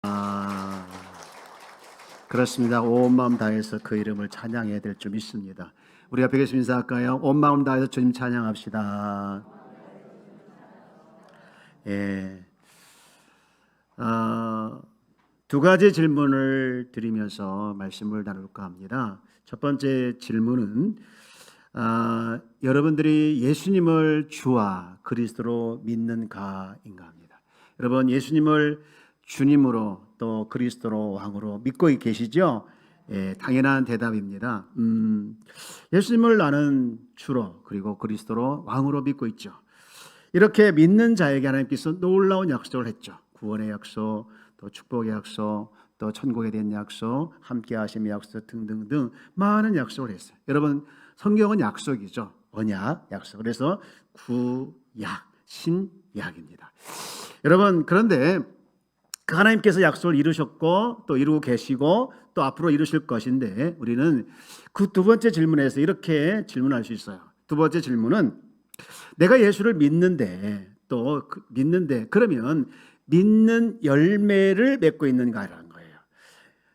아, 그렇습니다. 온 마음 다해서 그 이름을 찬양해야 될 줄 믿습니다. 우리 앞에 계신 인사할까요? 온 마음 다해서 주님 찬양합시다. 예. 어, 두 가지 질문을 드리면서 말씀을 나눌까 합니다. 첫 번째 질문은 여러분들이 예수님을 주와 그리스도로 믿는가인가 합니다. 여러분 예수님을 주님으로 또 그리스도로 왕으로 믿고 계시죠? 예, 당연한 대답입니다. 예수님을 나는 주로 그리고 그리스도로 왕으로 믿고 있죠. 이렇게 믿는 자에게 하나님께서 놀라운 약속을 했죠. 구원의 약속, 또 축복의 약속, 또 천국에 대한 약속, 함께 하심의 약속 등등등 많은 약속을 했어요. 여러분 성경은 약속이죠. 언약, 약속. 그래서 구약, 신약입니다. 여러분 그런데 그 하나님께서 약속을 이루셨고 또 이루고 계시고 또 앞으로 이루실 것인데 우리는 그 두 번째 질문에서 이렇게 질문할 수 있어요. 두 번째 질문은 내가 예수를 믿는데 또 믿는데 그러면 믿는 열매를 맺고 있는가라는 거예요.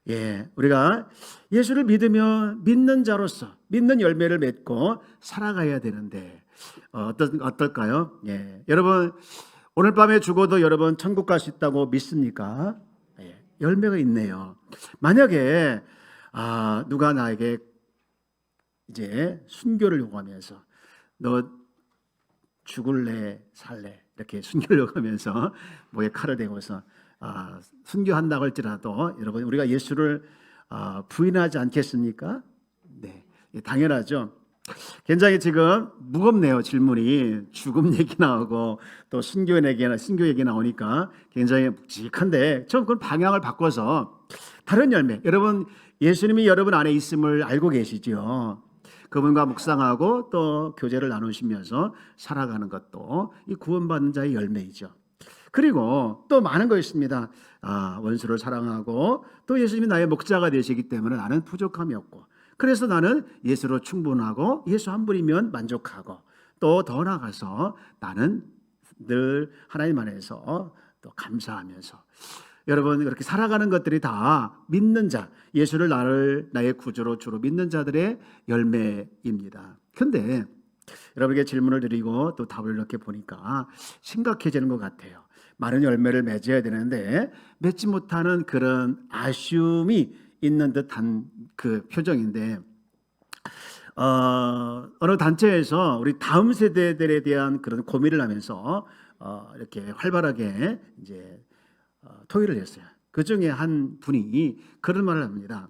예, 우리가 예수를 믿으며 믿는 자로서 믿는 열매를 맺고 살아가야 되는데 어떨까요? 예, 여러분 오늘 밤에 죽어도 여러분 천국 갈 수 있다고 믿습니까? 예, 열매가 있네요. 만약에 누가 나에게 이제 순교를 요구하면서 너 죽을래 살래 이렇게 순교를 요구하면서 목에 칼을 대고서 순교한다고 할지라도 여러분 우리가 예수를 부인하지 않겠습니까? 네, 당연하죠. 굉장히 지금 무겁네요. 질문이 죽음 얘기 나오고 또 순교 얘기 나오니까 굉장히 묵직한데 좀 그건 방향을 바꿔서 다른 열매. 여러분 예수님이 여러분 안에 있음을 알고 계시죠? 그분과 묵상하고 또 교제를 나누시면서 살아가는 것도 이 구원받는 자의 열매이죠. 그리고 또 많은 거 있습니다. 원수를 사랑하고 또 예수님이 나의 목자가 되시기 때문에 나는 부족함이 없고 그래서 나는 예수로 충분하고 예수 한 분이면 만족하고 또 더 나아가서 나는 늘 하나님 안에서 또 감사하면서 여러분 그렇게 살아가는 것들이 다 믿는 자 예수를 나의 구주로 주로 믿는 자들의 열매입니다. 그런데 여러분에게 질문을 드리고 또 답을 이렇게 보니까 심각해지는 것 같아요. 많은 열매를 맺어야 되는데 맺지 못하는 그런 아쉬움이 있는 듯한 그 표정인데 어느 단체에서 우리 다음 세대들에 대한 그런 고민을 하면서 이렇게 활발하게 이제 토의를 했어요. 그 중에 한 분이 그런 말을 합니다.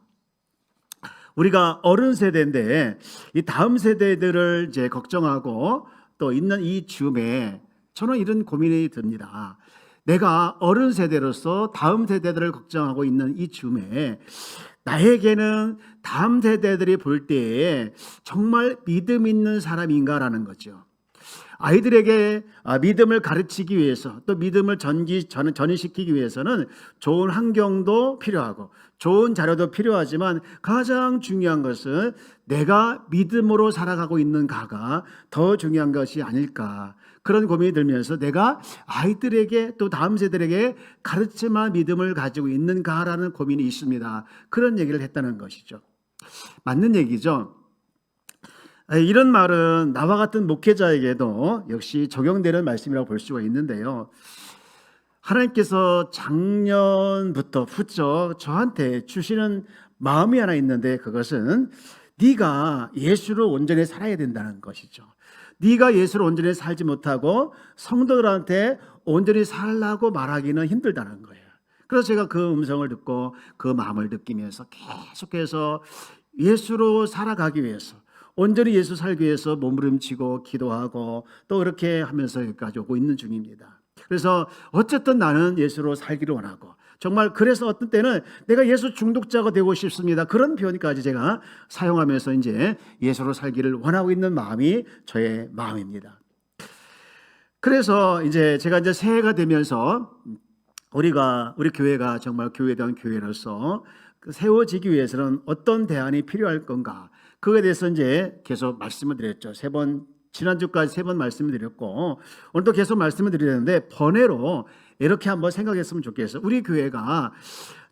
우리가 어른 세대인데 이 다음 세대들을 이제 걱정하고 또 있는 이 즈음에 저는 이런 고민이 듭니다. 내가 어른 세대로서 다음 세대들을 걱정하고 있는 이 즈음에 나에게는 다음 세대들이 볼 때에 정말 믿음 있는 사람인가라는 거죠. 아이들에게 믿음을 가르치기 위해서 또 믿음을 전이시키기 위해서는 좋은 환경도 필요하고 좋은 자료도 필요하지만 가장 중요한 것은 내가 믿음으로 살아가고 있는가가 더 중요한 것이 아닐까 그런 고민이 들면서 내가 아이들에게 또 다음 세대에게 가르치만 믿음을 가지고 있는가라는 고민이 있습니다. 그런 얘기를 했다는 것이죠. 맞는 얘기죠. 이런 말은 나와 같은 목회자에게도 역시 적용되는 말씀이라고 볼 수가 있는데요. 하나님께서 작년부터 훌쩍 저한테 주시는 마음이 하나 있는데 그것은 네가 예수를 온전히 살아야 된다는 것이죠. 네가 예수를 온전히 살지 못하고 성도들한테 온전히 살라고 말하기는 힘들다는 거예요. 그래서 제가 그 음성을 듣고 그 마음을 느끼면서 계속해서 예수로 살아가기 위해서 온전히 예수 살기 위해서 몸부림치고 기도하고 또 그렇게 하면서 여기까지 오고 있는 중입니다. 그래서 어쨌든 나는 예수로 살기를 원하고 정말 그래서 어떤 때는 내가 예수 중독자가 되고 싶습니다. 그런 표현까지 제가 사용하면서 이제 예수로 살기를 원하고 있는 마음이 저의 마음입니다. 그래서 이제 제가 이제 새해가 되면서 우리 교회가 정말 교회다운 교회로서 세워지기 위해서는 어떤 대안이 필요할 건가? 그거에 대해서 이제 계속 말씀을 드렸죠. 지난주까지 3번 말씀을 드렸고 오늘도 계속 말씀을 드리는데 번외로 이렇게 한번 생각했으면 좋겠어요. 우리 교회가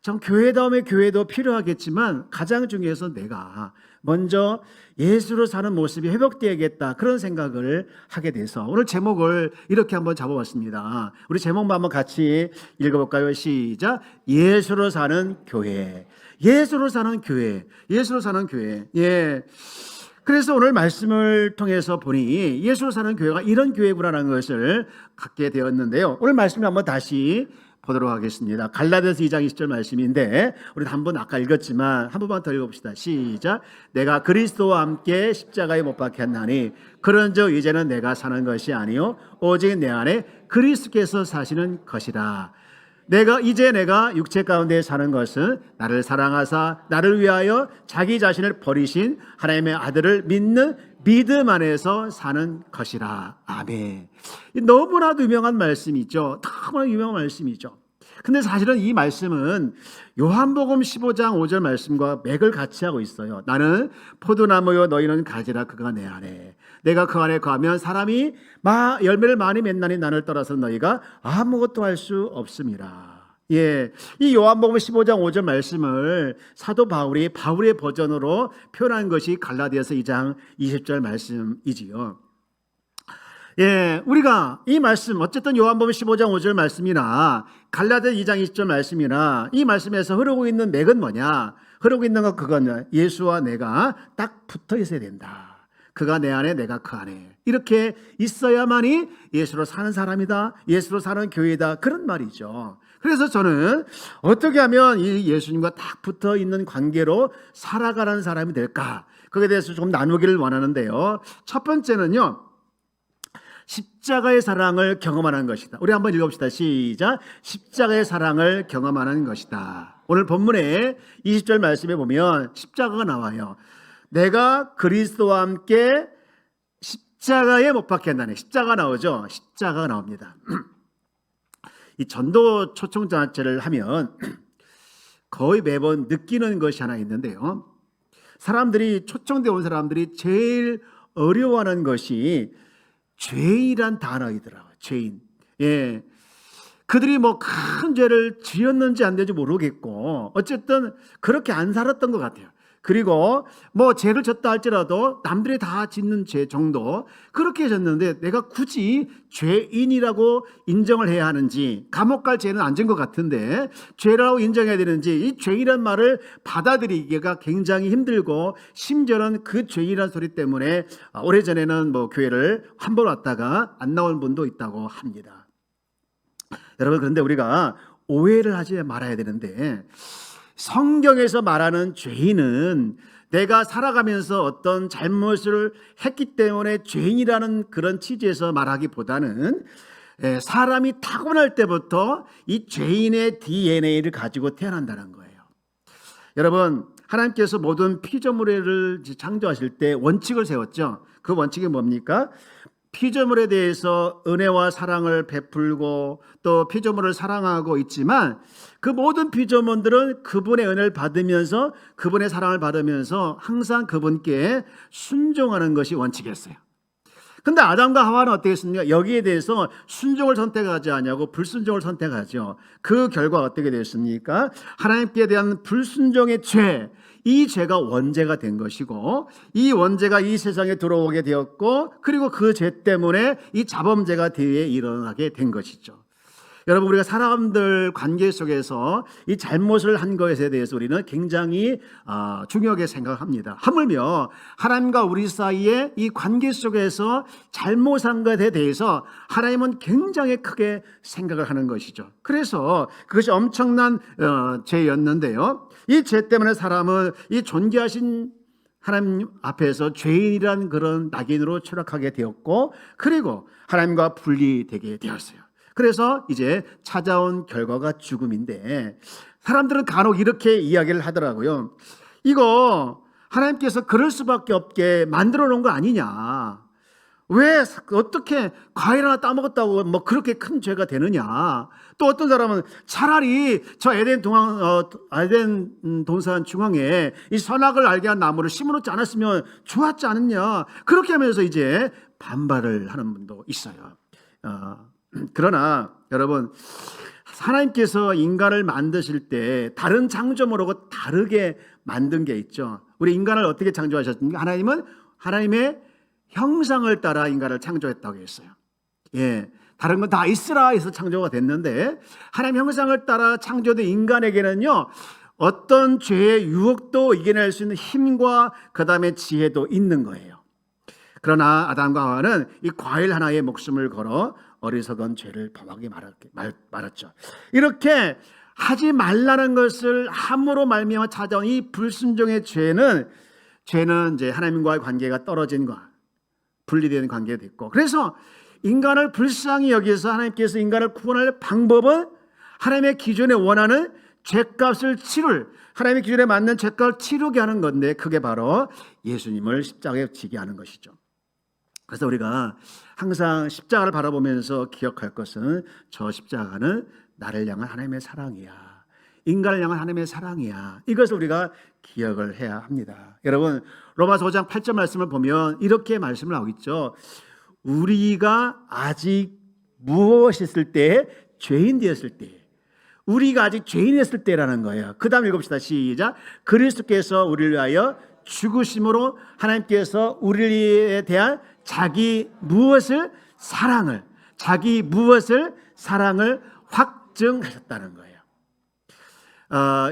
참 교회다움의 교회도 필요하겠지만 가장 중요해서 내가 먼저 예수로 사는 모습이 회복되어야겠다, 그런 생각을 하게 돼서 오늘 제목을 이렇게 한번 잡아봤습니다. 우리 제목만 한번 같이 읽어볼까요? 시작. 예수로 사는 교회. 예수로 사는 교회. 예수로 사는 교회. 예. 그래서 오늘 말씀을 통해서 보니 예수로 사는 교회가 이런 교회구나라는 것을 갖게 되었는데요. 오늘 말씀을 한번 다시 보도록 하겠습니다. 갈라디아서 2장 20절 말씀인데 우리 한번 아까 읽었지만 한 번만 더 읽어봅시다. 시작. 내가 그리스도와 함께 십자가에 못 박혔나니 그런즉 이제는 내가 사는 것이 아니요 오직 내 안에 그리스도께서 사시는 것이라. 내가 육체 가운데 사는 것은 나를 사랑하사 나를 위하여 자기 자신을 버리신 하나님의 아들을 믿는 믿음 안에서 사는 것이라. 아멘. 너무나도 유명한 말씀이죠. 너무나 유명한 말씀이죠. 근데 사실은 이 말씀은 요한복음 15장 5절 말씀과 맥을 같이 하고 있어요. 나는 포도나무요 너희는 가지라. 그가 내 안에 내가 그 안에 거하면 사람이 열매를 많이 맺나니 나를 떠나서 너희가 아무것도 할 수 없음이라. 예, 이 요한복음 15장 5절 말씀을 사도 바울의 버전으로 표현한 것이 갈라디아서 2장 20절 말씀이지요. 예, 우리가 이 말씀 어쨌든 요한복음 15장 5절 말씀이나 갈라디아 2장 20절 말씀이나 이 말씀에서 흐르고 있는 맥은 뭐냐? 흐르고 있는 것 그건 예수와 내가 딱 붙어 있어야 된다. 그가 내 안에 내가 그 안에 이렇게 있어야만이 예수로 사는 사람이다, 예수로 사는 교회다, 그런 말이죠. 그래서 저는 어떻게 하면 이 예수님과 딱 붙어 있는 관계로 살아가는 사람이 될까, 거기에 대해서 좀 나누기를 원하는데요. 첫 번째는요, 십자가의 사랑을 경험하는 것이다. 우리 한번 읽어봅시다. 시작. 십자가의 사랑을 경험하는 것이다. 오늘 본문에 20절 말씀에 보면 십자가가 나와요. 내가 그리스도와 함께 십자가에 못 박혔나니. 십자가 나오죠. 십자가가 나옵니다. 이 전도 초청자체를 하면 거의 매번 느끼는 것이 하나 있는데요. 사람들이, 초청되어 온 사람들이 제일 어려워하는 것이 죄인이란 단어이더라고요. 죄인. 예. 그들이 뭐 큰 죄를 지었는지 안 되는지 모르겠고 어쨌든 그렇게 안 살았던 것 같아요. 그리고 뭐 죄를 졌다 할지라도 남들이 다 짓는 죄 정도 그렇게 졌는데 내가 굳이 죄인이라고 인정을 해야 하는지, 감옥 갈 죄는 안 진 것 같은데 죄라고 인정해야 되는지, 이 죄인이란 말을 받아들이기가 굉장히 힘들고 심지어는 그 죄인이라는 소리 때문에 오래전에는 뭐 교회를 한 번 왔다가 안 나온 분도 있다고 합니다. 여러분, 그런데 우리가 오해를 하지 말아야 되는데, 성경에서 말하는 죄인은 내가 살아가면서 어떤 잘못을 했기 때문에 죄인이라는 그런 취지에서 말하기보다는 사람이 타고날 때부터 이 죄인의 DNA를 가지고 태어난다는 거예요. 여러분, 하나님께서 모든 피조물을 창조하실 때 원칙을 세웠죠. 그 원칙이 뭡니까? 피조물에 대해서 은혜와 사랑을 베풀고 또 피조물을 사랑하고 있지만 그 모든 피조물들은 그분의 은혜를 받으면서 그분의 사랑을 받으면서 항상 그분께 순종하는 것이 원칙이었어요. 근데 아담과 하와는 어떻게 했습니까? 여기에 대해서 순종을 선택하지 않냐고 불순종을 선택하죠. 그 결과가 어떻게 됐습니까? 하나님께 대한 불순종의 죄, 이 죄가 원죄가 된 것이고 이 원죄가 이 세상에 들어오게 되었고 그리고 그 죄 때문에 이 자범죄가 뒤에 일어나게 된 것이죠. 여러분, 우리가 사람들 관계 속에서 이 잘못을 한 것에 대해서 우리는 굉장히 중요하게 생각합니다. 하물며 하나님과 우리 사이의 이 관계 속에서 잘못한 것에 대해서 하나님은 굉장히 크게 생각을 하는 것이죠. 그래서 그것이 엄청난 죄였는데요. 이 죄 때문에 사람은 이 존귀하신 하나님 앞에서 죄인이라는 그런 낙인으로 추락하게 되었고 그리고 하나님과 분리되게 되었어요. 그래서 이제 찾아온 결과가 죽음인데 사람들은 간혹 이렇게 이야기를 하더라고요. 이거 하나님께서 그럴 수밖에 없게 만들어 놓은 거 아니냐. 왜 어떻게 과일 하나 따먹었다고 뭐 그렇게 큰 죄가 되느냐. 또 어떤 사람은 차라리 저 에덴 동산 중앙에 이 선악을 알게 한 나무를 심어놓지 않았으면 좋았지 않았냐. 그렇게 하면서 이제 반발을 하는 분도 있어요. 그러나 여러분, 하나님께서 인간을 만드실 때 다른 창조물하고 다르게 만든 게 있죠. 우리 인간을 어떻게 창조하셨습니까? 하나님은 하나님의 형상을 따라 인간을 창조했다고 했어요. 예, 다른 건 다 있으라 해서 창조가 됐는데 하나님 형상을 따라 창조된 인간에게는요, 어떤 죄의 유혹도 이겨낼 수 있는 힘과 그 다음에 지혜도 있는 거예요. 그러나 아담과 하와는 이 과일 하나에 목숨을 걸어 어리석은 죄를 범하게 말았죠. 이렇게 하지 말라는 것을 함으로 말미암아 찾아온 이 불순종의 죄는 이제 하나님과의 관계가 떨어진 것, 분리된 관계가 됐고, 그래서 인간을 불쌍히 여기서 하나님께서 인간을 구원할 방법은 하나님의 기존에 원하는 죄값을 하나님의 기준에 맞는 죄값을 치르게 하는 건데, 그게 바로 예수님을 십자가에 지게 하는 것이죠. 그래서 우리가 항상 십자가를 바라보면서 기억할 것은 저 십자가는 나를 향한 하나님의 사랑이야, 인간을 향한 하나님의 사랑이야, 이것을 우리가 기억을 해야 합니다. 여러분, 로마서 5장 8절 말씀을 보면 이렇게 말씀을 하고 있죠. 우리가 아직 무엇이었을 때, 죄인 되었을 때, 우리가 아직 죄인이었을 때라는 거예요. 그 다음 읽읍시다. 시작. 그리스도께서 우리를 위하여 죽으심으로 하나님께서 우리에 대한 자기 무엇을 사랑을 확증하셨다는 거예요.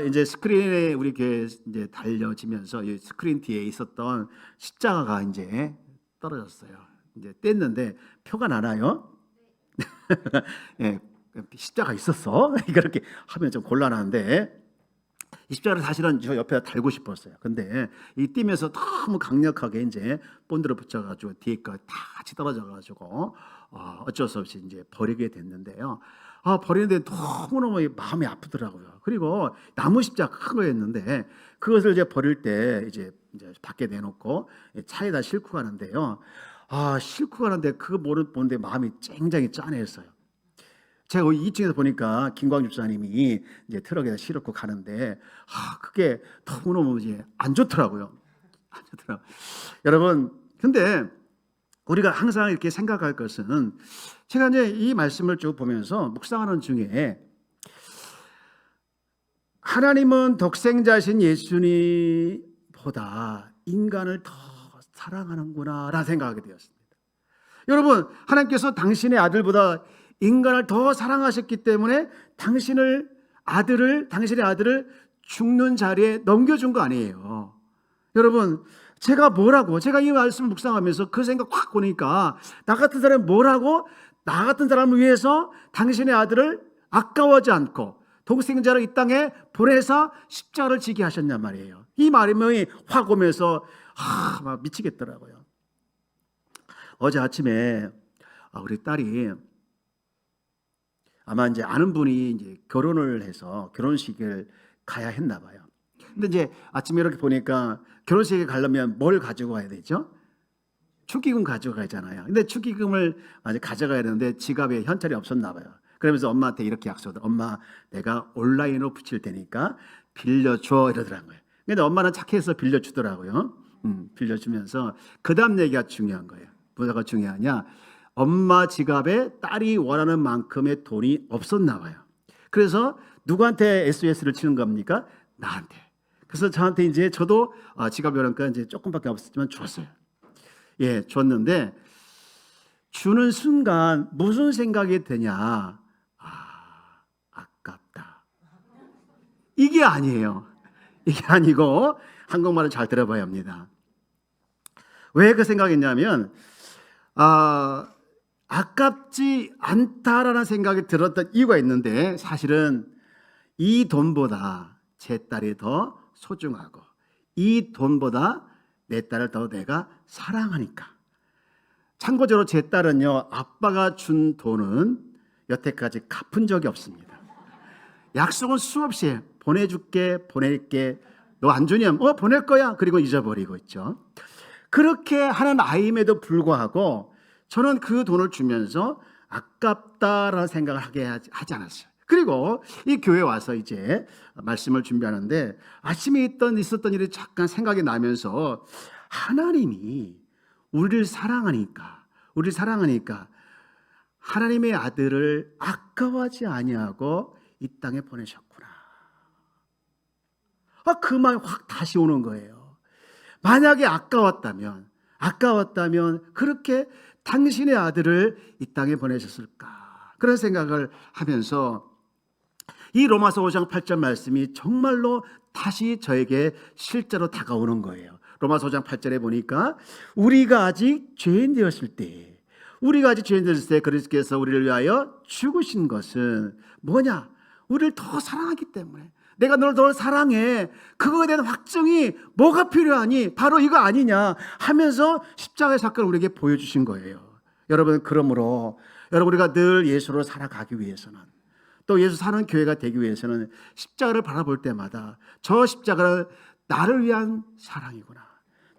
이제 스크린에 우리 교회 이제 달려지면서 이 스크린 뒤에 있었던 십자가가 이제 떨어졌어요. 이제 뗐는데 표가 나나요? 예, 십자가 있었어. 그렇게 하면 좀 곤란한데, 이 십자가를 사실은 저 옆에다 달고 싶었어요. 근데 이 뛰면서 너무 강력하게 이제 본드로 붙여가지고 뒤에까지 다 같이 떨어져가지고 어쩔 수 없이 이제 버리게 됐는데요. 버리는데 너무너무 마음이 아프더라고요. 그리고 나무 십자가 큰 거였는데 그것을 이제 버릴 때 이제 밖에 내놓고 차에다 싣고 가는데요. 싣고 가는데 그거 보는데 마음이 굉장히 짠했어요. 제가 2층에서 보니까 김광주 집사님이 이제 트럭에다 실었고 가는데 그게 너무너무 이제 안 좋더라고요. 여러분, 근데 우리가 항상 이렇게 생각할 것은, 제가 이제 이 말씀을 쭉 보면서 묵상하는 중에 하나님은 독생자신 예수님보다 인간을 더 사랑하는구나라는 생각하게 되었습니다. 여러분, 하나님께서 당신의 아들보다 인간을 더 사랑하셨기 때문에 당신의 아들을 죽는 자리에 넘겨준 거 아니에요. 여러분, 제가 이 말씀을 묵상하면서 그 생각 확 보니까, 나 같은 사람이 나 같은 사람을 위해서 당신의 아들을 아까워하지 않고 독생자를 이 땅에 보내서 십자가를 지게 하셨냔 말이에요. 이 말씀이 확 오면서 막 미치겠더라고요. 어제 아침에 우리 딸이 아마 이제 아는 분이 이제 결혼을 해서 결혼식을 가야 했나 봐요. 근데 이제 아침에 이렇게 보니까 결혼식에 가려면 뭘 가지고 가야 되죠? 축의금 가지고 가잖아요. 근데 축의금을 아직 가져가야 되는데 지갑에 현찰이 없었나 봐요. 그러면서 엄마한테 이렇게 약속을, 엄마 내가 온라인으로 붙일 테니까 빌려줘, 이러더라고요. 근데 엄마는 착해서 빌려주더라고요. 빌려주면서 그 다음 얘기가 중요한 거예요. 뭐가 중요하냐? 엄마 지갑에 딸이 원하는 만큼의 돈이 없었나 봐요. 그래서 누구한테 SOS를 치는 겁니까? 나한테. 그래서 저한테 이제 저도 지갑이 그러니까 이제 조금밖에 없었지만 줬어요. 예, 줬는데 주는 순간 무슨 생각이 드냐? 아깝다. 이게 아니에요. 이게 아니고 한국말을 잘 들어봐야 합니다. 왜 그 생각했냐면 아깝지 않다라는 생각이 들었던 이유가 있는데, 사실은 이 돈보다 제 딸이 더 소중하고 이 돈보다 내 딸을 더 내가 사랑하니까. 참고적으로 제 딸은요, 아빠가 준 돈은 여태까지 갚은 적이 없습니다. 약속은 수없이 보낼게, 너 안 주냐면 보낼 거야, 그리고 잊어버리고 있죠. 그렇게 하는 아이임에도 불구하고 저는 그 돈을 주면서 아깝다라는 생각을 하게 하지 않았어요. 그리고 이 교회 와서 이제 말씀을 준비하는데 아침에 있었던 일이 잠깐 생각이 나면서, 하나님이 우리를 사랑하니까 하나님의 아들을 아까워하지 아니하고 이 땅에 보내셨구나. 그 마음이 확 다시 오는 거예요. 만약에 아까웠다면 그렇게 당신의 아들을 이 땅에 보내셨을까? 그런 생각을 하면서 이 로마서 5장 8절 말씀이 정말로 다시 저에게 실제로 다가오는 거예요. 로마서 5장 8절에 보니까 우리가 아직 죄인 되었을 때 그리스도께서 우리를 위하여 죽으신 것은 뭐냐? 우리를 더 사랑하기 때문에. 내가 너를 더 사랑해. 그거에 대한 확증이 뭐가 필요하니? 바로 이거 아니냐 하면서 십자가의 사건을 우리에게 보여주신 거예요. 여러분, 그러므로 우리가 늘 예수로 살아가기 위해서는, 또 예수 사는 교회가 되기 위해서는 십자가를 바라볼 때마다 저 십자가는 나를 위한 사랑이구나.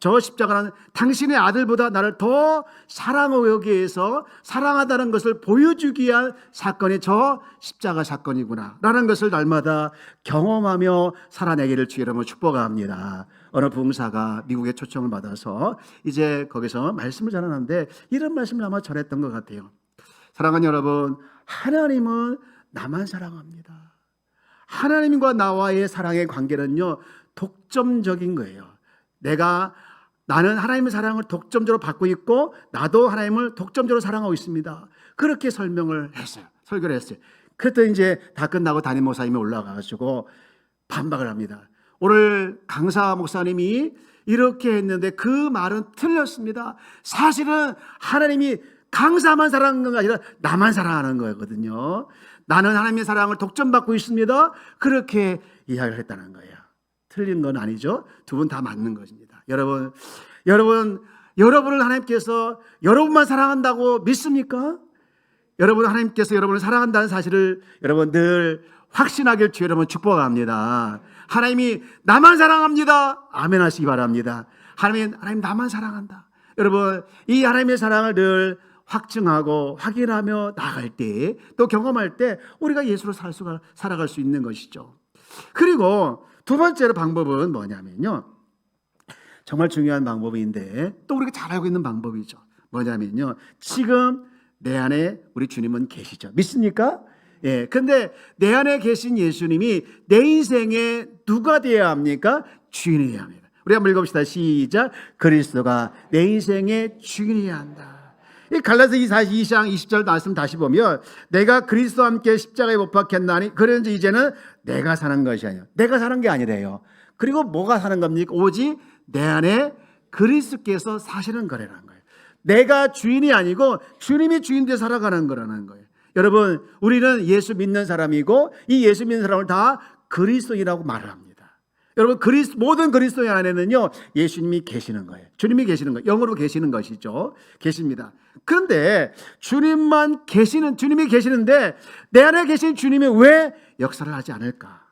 저 십자가는 당신의 아들보다 나를 더 사랑하기 위해서 사랑하다는 것을 보여주기 위한 사건이 저 십자가 사건이구나 라는 것을 날마다 경험하며 살아내기를 주의 이름으로 축복합니다. 어느 부흥사가 미국에 초청을 받아서 이제 거기서 말씀을 전하는데 이런 말씀을 아마 전했던 것 같아요. 사랑하는 여러분, 하나님은 나만 사랑합니다. 하나님과 나와의 사랑의 관계는요, 독점적인 거예요. 나는 하나님의 사랑을 독점적으로 받고 있고 나도 하나님을 독점적으로 사랑하고 있습니다. 그렇게 설명을 했어요. 설교를 했어요. 그랬더니 이제 다 끝나고 담임 목사님이 올라가가지고 반박을 합니다. 오늘 강사 목사님이 이렇게 했는데 그 말은 틀렸습니다. 사실은 하나님이 강사만 사랑하는 건 아니라 나만 사랑하는 거거든요. 나는 하나님의 사랑을 독점받고 있습니다. 그렇게 이야기를 했다는 거예요. 틀린 건 아니죠. 두 분 다 맞는 것입니다. 여러분을 하나님께서 여러분만 사랑한다고 믿습니까? 하나님께서 여러분을 사랑한다는 사실을 여러분 늘 확신하길 주여 여러분 축복합니다. 하나님이 나만 사랑합니다. 아멘 하시기 바랍니다. 하나님 나만 사랑한다. 여러분, 이 하나님의 사랑을 늘 확증하고 확인하며 나아갈 때, 또 경험할 때 우리가 예수로 살아갈 수 있는 것이죠. 그리고 두 번째로 방법은 뭐냐면요, 정말 중요한 방법인데 또 우리가 잘 알고 있는 방법이죠. 뭐냐면요, 지금 내 안에 우리 주님은 계시죠. 믿습니까? 예. 근데 내 안에 계신 예수님이 내 인생에 누가 되어야 합니까? 주인이어야 합니다. 우리 한번 읽어봅시다. 시작. 그리스도가 내 인생의 주인이어야 한다. 이 갈라디아서 2장 20절 말씀 다시 보면, 내가 그리스도와 함께 십자가에 못 박혔나니 그런지 이제는 내가 사는 것이 아니라, 내가 사는 게 아니래요. 그리고 뭐가 사는 겁니까? 오직 내 안에 그리스도께서 사시는 거라는 거예요. 내가 주인이 아니고 주님이 주인 되어 살아가는 거라는 거예요. 여러분, 우리는 예수 믿는 사람이고 이 예수 믿는 사람을 다 그리스도인이라고 말을 합니다. 여러분, 모든 그리스도인 안에는요, 예수님이 계시는 거예요. 주님이 계시는 거예요. 영으로 계시는 것이죠. 계십니다. 그런데 주님이 계시는데 내 안에 계신 주님이 왜 역사를 하지 않을까?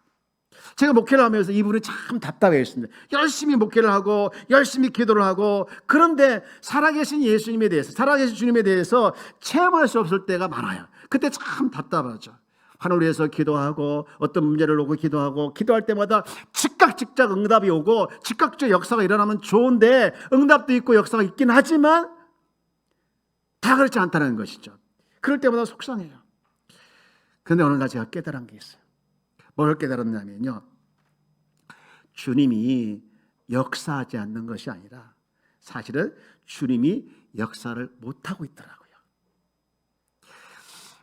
제가 목회를 하면서 이분이 참 답답했습니다. 열심히 목회를 하고 열심히 기도를 하고, 그런데 살아계신 예수님에 대해서, 살아계신 주님에 대해서 체험할 수 없을 때가 많아요. 그때 참 답답하죠. 하늘을 위해서 기도하고 어떤 문제를 놓고 기도하고, 기도할 때마다 즉각 응답이 오고 즉각적 역사가 일어나면 좋은데, 응답도 있고 역사가 있긴 하지만 다 그렇지 않다는 것이죠. 그럴 때마다 속상해요. 그런데 어느 날 제가 깨달은 게 있어요. 뭘 깨달았냐면요, 주님이 역사하지 않는 것이 아니라 사실은 주님이 역사를 못하고 있더라고요.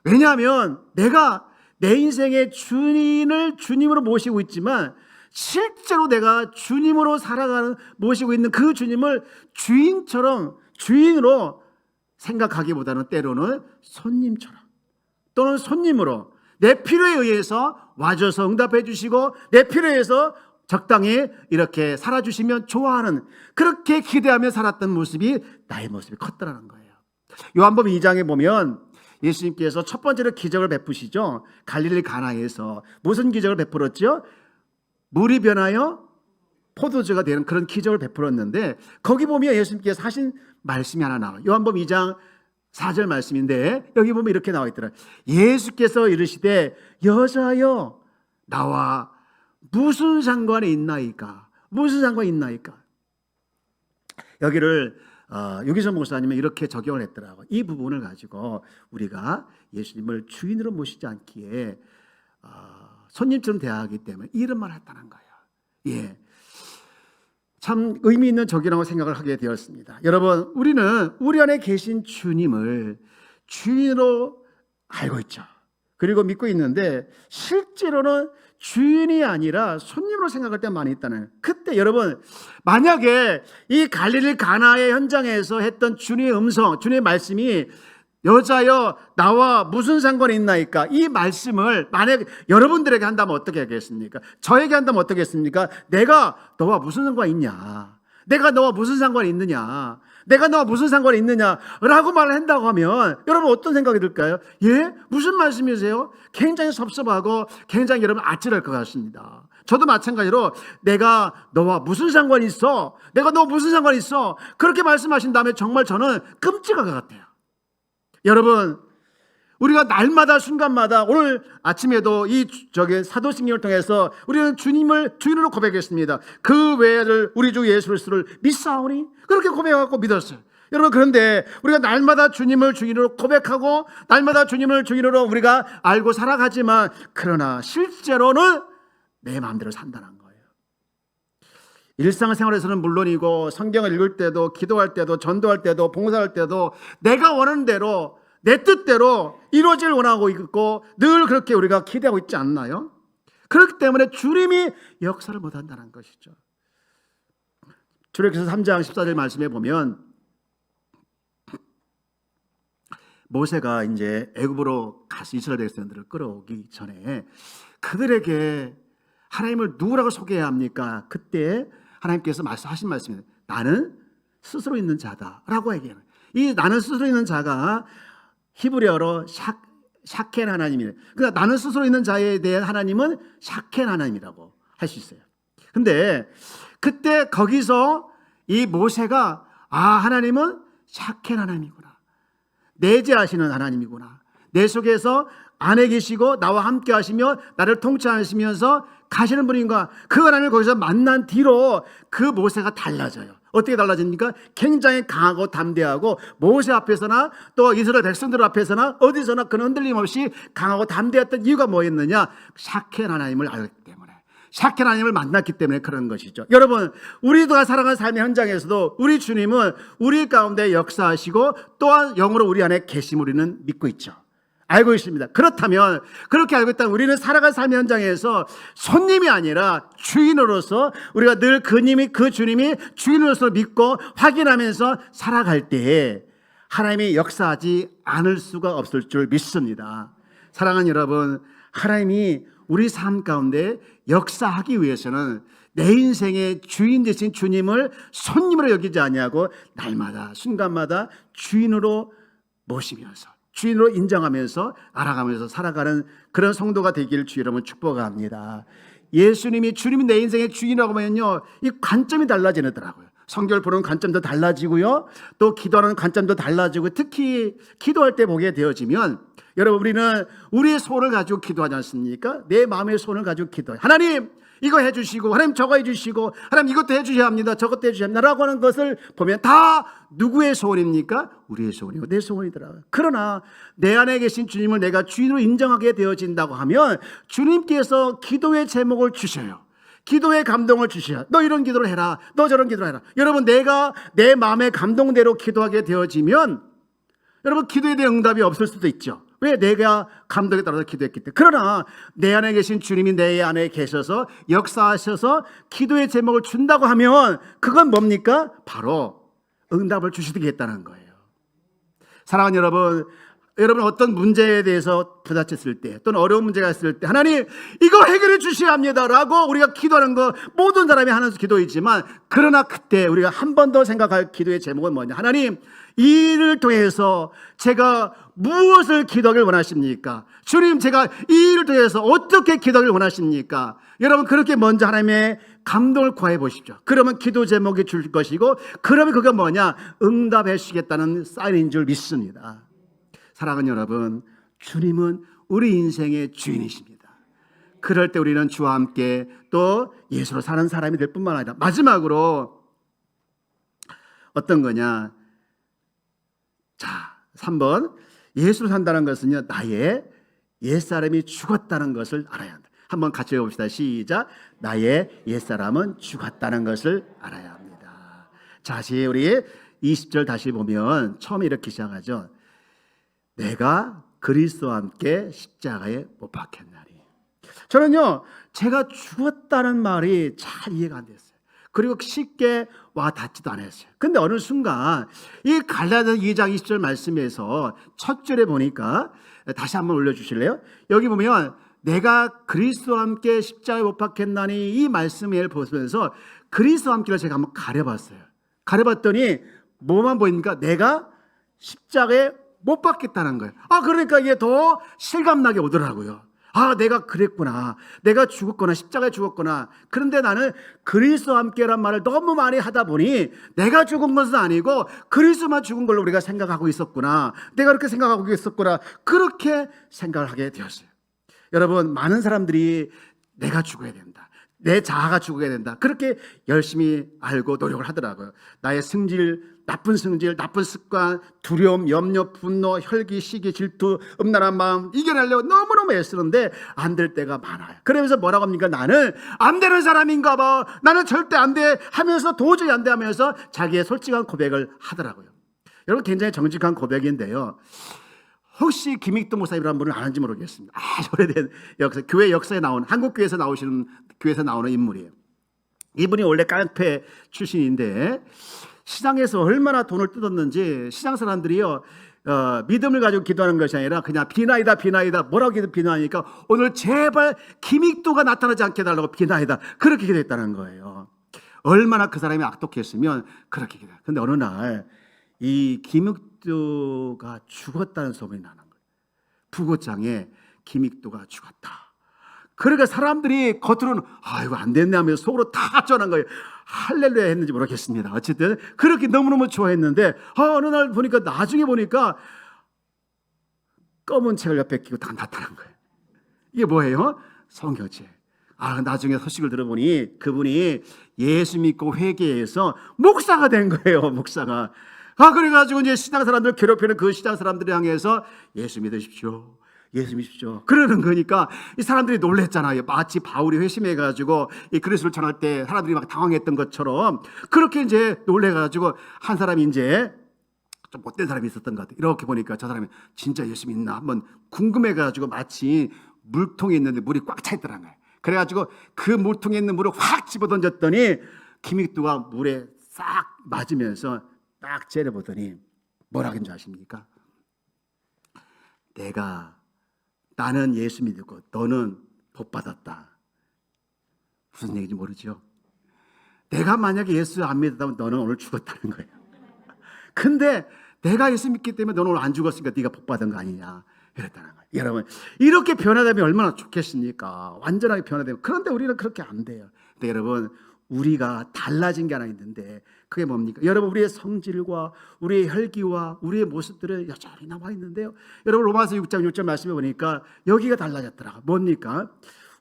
왜냐하면 내가 내 인생의 주인을 주님으로 모시고 있지만, 실제로 내가 주님으로 모시고 있는 그 주님을 주인으로 생각하기보다는 때로는 손님처럼, 또는 손님으로 내 필요에 의해서 와줘서 응답해 주시고 내 필요에 의해서 적당히 이렇게 살아주시면 좋아하는, 그렇게 기대하며 살았던 모습이 나의 모습이 컸더라는 거예요. 요한복음 2장에 보면 예수님께서 첫 번째로 기적을 베푸시죠. 갈릴리 가나에서 무슨 기적을 베풀었죠? 물이 변하여 포도주가 되는 그런 기적을 베풀었는데, 거기 보면 예수님께서 하신 말씀이 하나 나와요. 요한복음 2장 4절 말씀인데 여기 보면 이렇게 나와 있더라고요. 예수께서 이르시되 여자여 나와 무슨 상관이 있나이까? 무슨 상관이 있나이까? 여기를 여기서 목사님은 이렇게 적용을 했더라고요. 이 부분을 가지고 우리가 예수님을 주인으로 모시지 않기에 손님처럼 대하기 때문에 이런 말을 했다는 거예요. 예, 참 의미 있는 적이라고 생각을 하게 되었습니다. 여러분, 우리는 우리 안에 계신 주님을 주인으로 알고 있죠. 그리고 믿고 있는데 실제로는 주인이 아니라 손님으로 생각할 때 많이 있다는. 그때 여러분, 만약에 이 갈릴리 가나의 현장에서 했던 주님의 음성, 주님의 말씀이 여자여 나와 무슨 상관이 있나이까, 이 말씀을 만약 여러분들에게 한다면 어떻게 하겠습니까? 저에게 한다면 어떻게 하겠습니까? 내가 너와 무슨 상관이 있냐, 내가 너와 무슨 상관이 있느냐, 내가 너와 무슨 상관이 있느냐 라고 말을 한다고 하면 여러분 어떤 생각이 들까요? 예? 무슨 말씀이세요? 굉장히 섭섭하고 굉장히 여러분 아찔할 것 같습니다. 저도 마찬가지로 내가 너와 무슨 상관이 있어, 내가 너와 무슨 상관이 있어, 그렇게 말씀하신 다음에 정말 저는 끔찍할 것 같아요. 여러분, 우리가 날마다 순간마다 오늘 아침에도 이 사도신경을 통해서 우리는 주님을 주인으로 고백했습니다. 그 외를 우리 주 예수 그리스도를 믿사오니, 그렇게 고백하고 믿었어요. 여러분, 그런데 우리가 날마다 주님을 주인으로 고백하고 날마다 주님을 주인으로 우리가 알고 살아가지만 그러나 실제로는 내 마음대로 산다는 거예요. 일상생활에서는 물론이고 성경을 읽을 때도, 기도할 때도, 전도할 때도, 봉사할 때도 내가 원하는 대로 내 뜻대로 이루어질 원하고 있고 늘 그렇게 우리가 기대하고 있지 않나요? 그렇기 때문에 주님이 역사를 못한다는 것이죠. 출애굽기서 3장 14절 말씀에 보면 모세가 이제 애굽으로 가서 이스라엘 백성들을 끌어오기 전에 그들에게 하나님을 누구라고 소개해야 합니까? 그때 하나님께서 말씀하신 말씀입니다. 나는 스스로 있는 자다라고 얘기해요. 이 나는 스스로 있는 자가 히브리어로 샤켄 하나님이에요. 그러니까 나는 스스로 있는 자에 대한 하나님은 샤켄 하나님이라고 할 수 있어요. 근데 그때 거기서 이 모세가 하나님은 샤켄 하나님이구나, 내재하시는 하나님이구나, 내 속에서 안에 계시고 나와 함께 하시며 나를 통치하시면서 가시는 분인가, 그 하나님을 거기서 만난 뒤로 그 모세가 달라져요. 어떻게 달라집니까? 굉장히 강하고 담대하고 모세 앞에서나 또 이스라엘 백성들 앞에서나 어디서나 그는 흔들림 없이 강하고 담대했던 이유가 뭐였느냐? 샤켄 하나님을 알기 때문에, 샤켄 하나님을 만났기 때문에 그런 것이죠. 여러분, 우리가 살아가는 삶의 현장에서도 우리 주님은 우리 가운데 역사하시고 또한 영으로 우리 안에 계심 우리는 믿고 있죠. 알고 있습니다. 그렇다면 그렇게 알고 있다면 우리는 살아갈 삶의 현장에서 손님이 아니라 주인으로서 우리가 늘 그 주님이 주인으로서 믿고 확인하면서 살아갈 때에 하나님이 역사하지 않을 수가 없을 줄 믿습니다. 사랑하는 여러분, 하나님이 우리 삶 가운데 역사하기 위해서는 내 인생의 주인 되신 주님을 손님으로 여기지 아니하고 날마다 순간마다 주인으로 모시면서 주인으로 인정하면서 알아가면서 살아가는 그런 성도가 되기를 주 여러분 축복합니다. 예수님이 주님이 내 인생의 주인이라고 하면요, 이 관점이 달라지더라고요. 성경을 보는 관점도 달라지고요, 또 기도하는 관점도 달라지고, 특히 기도할 때 보게 되어지면 여러분, 우리는 우리의 소원을 가지고 기도하지 않습니까? 내 마음의 소원을 가지고 기도해요. 하나님 이거 해주시고, 하나님 저거 해주시고, 하나님 이것도 해주셔야 합니다, 저것도 해주셔야 합니다 라고 하는 것을 보면 다 누구의 소원입니까? 우리의 소원이고 내 소원이더라고요. 그러나 내 안에 계신 주님을 내가 주인으로 인정하게 되어진다고 하면 주님께서 기도의 제목을 주셔요. 기도의 감동을 주셔요. 너 이런 기도를 해라, 너 저런 기도를 해라. 여러분, 내가 내 마음의 감동대로 기도하게 되어지면 여러분, 기도에 대한 응답이 없을 수도 있죠. 왜? 내가 감동에 따라서 기도했기 때문에. 그러나 내 안에 계신 주님이 내 안에 계셔서 역사하셔서 기도의 제목을 준다고 하면 그건 뭡니까? 바로 응답을 주시겠다는 거예요. 사랑하는 여러분, 여러분 어떤 문제에 대해서 부딪혔을 때 또는 어려운 문제가 있을 때 하나님 이거 해결해 주셔야 합니다 라고 우리가 기도하는 거 모든 사람이 하는 기도이지만, 그러나 그때 우리가 한 번 더 생각할 기도의 제목은 뭐냐? 하나님 이 일을 통해서 제가 무엇을 기도하길 원하십니까? 주님, 제가 이 일을 통해서 어떻게 기도하길 원하십니까? 여러분, 그렇게 먼저 하나님의 감동을 구해 보십시오. 그러면 기도 제목이 줄 것이고, 그러면 그게 뭐냐? 응답해 주시겠다는 사인인 줄 믿습니다. 사랑하는 여러분, 주님은 우리 인생의 주인이십니다. 그럴 때 우리는 주와 함께 또 예수로 사는 사람이 될 뿐만 아니라, 마지막으로 어떤 거냐? 자, 3번. 예수를 산다는 것은요, 나의 옛사람이 죽었다는 것을 알아야 한다. 한번 같이 해봅시다. 시작. 나의 옛사람은 죽었다는 것을 알아야 합니다. 자, 다시 우리 20절 다시 보면 처음에 이렇게 시작하죠. 내가 그리스도와 함께 십자가에 못 박혔나니. 저는요, 제가 죽었다는 말이 잘 이해가 안 됐어요. 그리고 쉽게 와 닿지도 않았어요. 근데 어느 순간 이 갈라디아서 2장 20절 말씀에서 첫 절에 보니까, 다시 한번 올려주실래요? 여기 보면 내가 그리스도와 함께 십자가에 못 박혔나니, 이 말씀을 보면서 그리스도와 함께를 제가 한번 가려봤어요. 가려봤더니 뭐만 보입니까? 내가 십자가에 못 박혔다는 거예요. 그러니까 이게 더 실감나게 오더라고요. 내가 그랬구나. 내가 죽었구나. 십자가에 죽었구나. 그런데 나는 그리스도와 함께란 말을 너무 많이 하다 보니 내가 죽은 것은 아니고 그리스도만 죽은 걸로 우리가 생각하고 있었구나. 내가 그렇게 생각하고 있었구나. 그렇게 생각을 하게 되었어요. 여러분, 많은 사람들이 내가 죽어야 된다, 내 자아가 죽어야 된다, 그렇게 열심히 알고 노력을 하더라고요. 나의 승질, 나쁜 승질, 나쁜 습관, 두려움, 염려, 분노, 혈기, 시기, 질투, 음란한 마음 이겨내려고 너무너무 애쓰는데 안 될 때가 많아요. 그러면서 뭐라고 합니까? 나는 안 되는 사람인가 봐, 나는 절대 안 돼 하면서, 도저히 안 돼 하면서 자기의 솔직한 고백을 하더라고요. 여러분, 굉장히 정직한 고백인데요, 혹시 김익도 목사님이라는 분을 아는지 모르겠습니다. 오래된 역사, 교회 역사에 나온, 한국 교회에서 나오는 인물이에요. 이분이 원래 깡패 출신인데 시장에서 얼마나 돈을 뜯었는지, 시장 사람들이요, 믿음을 가지고 기도하는 것이 아니라 그냥 비나이다 뭐라고 비나하니까 오늘 제발 김익도가 나타나지 않게 해달라고 비나이다, 그렇게 기도했다는 거예요. 얼마나 그 사람이 악독했으면 그렇게 기도해요. 근데 어느 날 이 김익도가 죽었다는 소문이 나는 거예요. 부고장에 김익도가 죽었다. 그러니까 사람들이 겉으로는 이거 안 됐네 하면서 속으로 다 전한 거예요. 할렐루야 했는지 모르겠습니다. 어쨌든 그렇게 너무너무 좋아했는데, 어느 날 보니까, 나중에 보니까 검은 책을 옆에 끼고 다 나타난 거예요. 이게 뭐예요? 성경책. 나중에 소식을 들어보니 그분이 예수 믿고 회개해서 목사가 된 거예요. 목사가. 그래가지고 이제 시장 사람들 괴롭히는 그 시장 사람들을 향해서 예수 믿으십시오, 예수 믿으십시오, 그러는 거니까 이 사람들이 놀랬잖아요. 마치 바울이 회심해가지고 이 그리스도를 전할 때 사람들이 막 당황했던 것처럼 그렇게 이제 놀래가지고 한 사람이 이제 좀 못된 사람이 있었던 것 같아요. 이렇게 보니까 저 사람이 진짜 예수 믿나 한번 궁금해가지고 마치 물통에 있는데 물이 꽉 차 있더라는 거예요. 그래가지고 그 물통에 있는 물을 확 집어던졌더니 김익도가 물에 싹 맞으면서 딱 째려보더니 뭐라고 했는지 아십니까? 나는 예수 믿고 너는 복 받았다. 무슨 얘기인지 모르죠? 내가 만약에 예수 안 믿었다면 너는 오늘 죽었다는 거예요. 근데 내가 예수 믿기 때문에 너는 오늘 안 죽었으니까 네가 복 받은 거 아니냐, 이랬다는 거예요. 여러분, 이렇게 변화되면 얼마나 좋겠습니까? 완전하게 변화되면. 그런데 우리는 그렇게 안 돼요. 근데 여러분, 우리가 달라진 게 하나 있는데 그게 뭡니까? 여러분, 우리의 성질과 우리의 혈기와 우리의 모습들은 여전히 남아 있는데요. 여러분, 로마서 6장 6절 말씀해 보니까 여기가 달라졌더라. 뭡니까?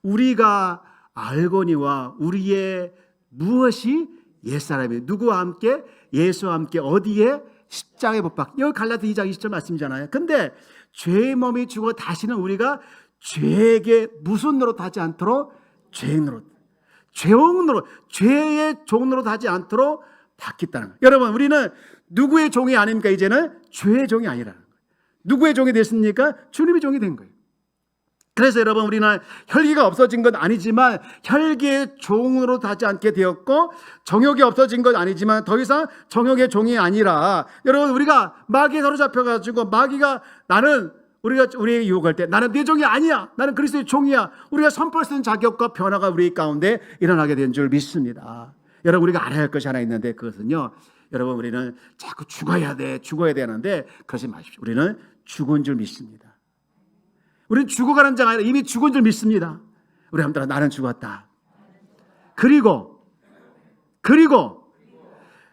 우리가 알거니와 우리의 무엇이 옛사람이 누구와 함께? 예수와 함께 어디에? 십자가에 못 박혀. 여기 갈라디아 2장 20절 말씀이잖아요. 근데 죄의 몸이 죽어 다시는 우리가 죄에게 무슨 노릇하지 않도록 죄의 종로로 하지 않도록 바뀌었다는 거예요. 여러분, 우리는 누구의 종이 아닙니까? 이제는 죄의 종이 아니라는 거예요. 누구의 종이 됐습니까? 주님의 종이 된 거예요. 그래서 여러분, 우리는 혈기가 없어진 건 아니지만 혈기의 종으로 하지 않게 되었고, 정욕이 없어진 건 아니지만 더 이상 정욕의 종이 아니라, 여러분, 우리가 마귀에 사로잡혀가지고 마귀가 우리에게 유혹할 때 나는 네 종이 아니야, 나는 그리스도의 종이야, 우리가 선포할 수 있는 자격과 변화가 우리 가운데 일어나게 된 줄 믿습니다. 여러분, 우리가 알아야 할 것이 하나 있는데 그것은요, 여러분, 우리는 자꾸 죽어야 돼 하는데 그러지 마십시오. 우리는 죽은 줄 믿습니다. 우리는 죽어가는 자가 아니라 이미 죽은 줄 믿습니다. 우리 한번 나는 죽었다. 그리고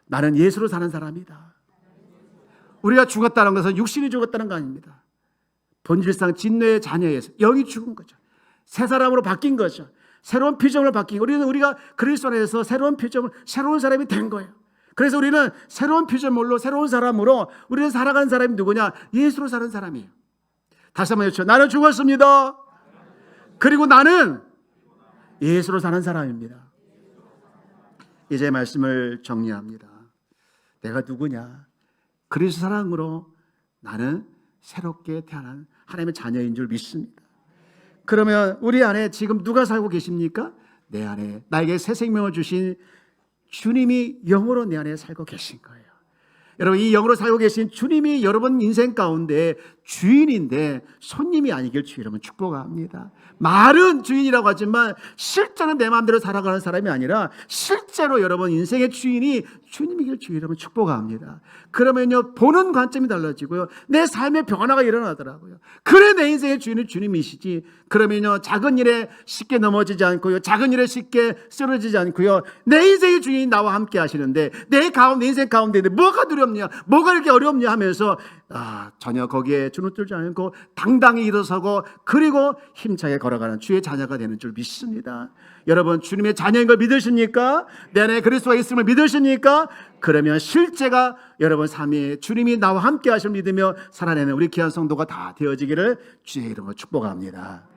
나는 예수로 사는 사람이다. 우리가 죽었다는 것은 육신이 죽었다는 거 아닙니다. 본질상 진노의 자녀에서 영이 죽은 거죠. 새 사람으로 바뀐 거죠. 새로운 피조물로 바뀐 거예요. 우리가 그리스도 안에서 새로운 피조물, 새로운 사람이 된 거예요. 그래서 우리는 새로운 피조물로 새로운 사람으로 우리는 살아가는 사람이 누구냐? 예수로 사는 사람이에요. 다시 한번 외쳐. 나는 죽었습니다. 그리고 나는 예수로 사는 사람입니다. 이제 말씀을 정리합니다. 내가 누구냐? 그리스도 사랑으로 나는 새롭게 태어난 하나님의 자녀인 줄 믿습니다. 그러면 우리 안에 지금 누가 살고 계십니까? 내 안에 나에게 새 생명을 주신 주님이 영으로 내 안에 살고 계신 거예요. 여러분, 이 영으로 살고 계신 주님이 여러분 인생 가운데 주인인데 손님이 아니길 주 여러분 축복합니다. 말은 주인이라고 하지만 실제는 내 마음대로 살아가는 사람이 아니라 실제로 여러분 인생의 주인이 주님이길 주 여러분 축복합니다. 그러면요, 보는 관점이 달라지고요, 내 삶의 변화가 일어나더라고요. 그래, 내 인생의 주인은 주님이시지. 그러면요, 작은 일에 쉽게 넘어지지 않고요, 작은 일에 쉽게 쓰러지지 않고요, 내 인생의 주인이 나와 함께 하시는데 내 인생 가운데 뭐가 두렵냐, 뭐가 이렇게 어렵냐 하면서 전혀 거기에 주눅들지 않고 당당히 일어서고 그리고 힘차게 걸어가는 주의 자녀가 되는 줄 믿습니다. 여러분, 주님의 자녀인 걸 믿으십니까? 내 안에 그리스도가 있음을 믿으십니까? 그러면 실제가 여러분 삶에 주님이 나와 함께 하심을 믿으며 살아내는 우리 귀한 성도가 다 되어지기를 주의 이름으로 축복합니다.